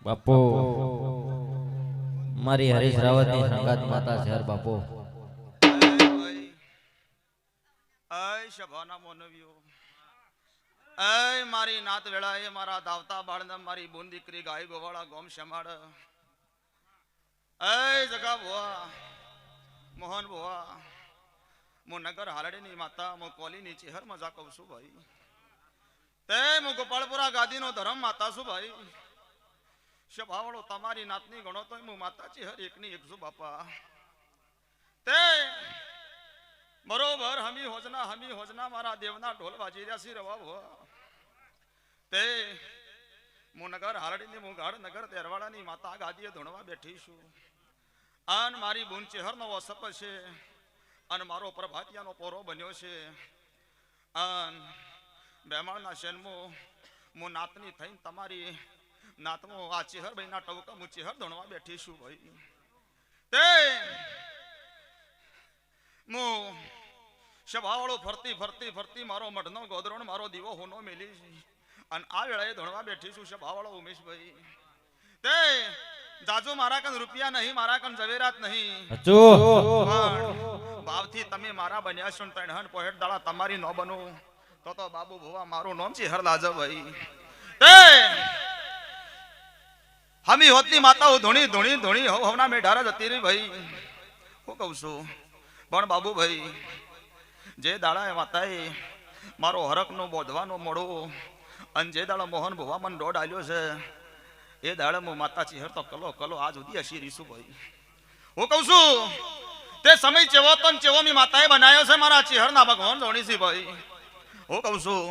બાપુ મારી હરીશ રાવતની સંગાત માતા શહેર બાપુ મારી નાત વેળાએ મારા દાવતા બાળને મારી બોન દીકરી ગાય ગોવાળા ગોમ શમાડ જગા ભુવા મોહન ભુવા હું નગર હાલડીની માતા હું કોલીની ચેહર મજા કહું છું ભાઈ તે હું ગોપાળપુરા ગાદીનો ધર્મ માતા છું ભાઈ શભાવળો તમારી નાતની ગણો તો હું માતા ચેહર એકની એક છું બાપા તે બરોબર હમી હોજના મારા દેવના ઢોલ વાજી રહ્યા છે રવા ભુવા તે હું નગર હાલડીની હું ગાઢ નગર તેરવાડાની માતા ગાદીએ ધૂણવા બેઠી છું અન મારી બુન ચેહરનો વસપ છે અને મારો પ્રભાતિયાનો પોરો બન્યો છે અન બેમાળના શેનમો હું નાતની થઈને તમારી નાતમો આ ચેહર ભાઈના ટવકા હું ચેહર ધૂણવા બેઠી છું ભાઈ તે હું શભાવાળો ફરતી મારો મઢનો ગોદરોણ મારો દીવો હોનો મેલી અને આ વેળાએ ધોણવા બેઠી છું શભાવાળો ઉમેશભાઈ તે જાજો મારા કન રૂપિયા નહીં મારા કન જવેરાત નહીં ભાવથી તમે મારા બન્યા છો તણહન પોહેટ દાડા તમારી નો બનો તો બાબુ ભુવા મારું નામ છે હરલાજા ભાઈ તે હમી હોતની માતાઓ ધોણી હવના મેઢારા જતી રહી ભાઈ હું કહું છું પણ બાબુ ભાઈ જે દાડા માતાએ મારો હરકનો બોધવાનો મોડો અને જે દાડા મોહન ભુવા મને દોડ આલ્યો છે એ દાડા હું માતા ચેહર તો કલો આજ સુધી હસી રીશું ભાઈ હું કહું છું તે સમય ચેવો તો ચેવો મી માતાએ બનાવ્યો છે મારા ચેહરના ભગવાન જોણી છે ભાઈ હું કહું છું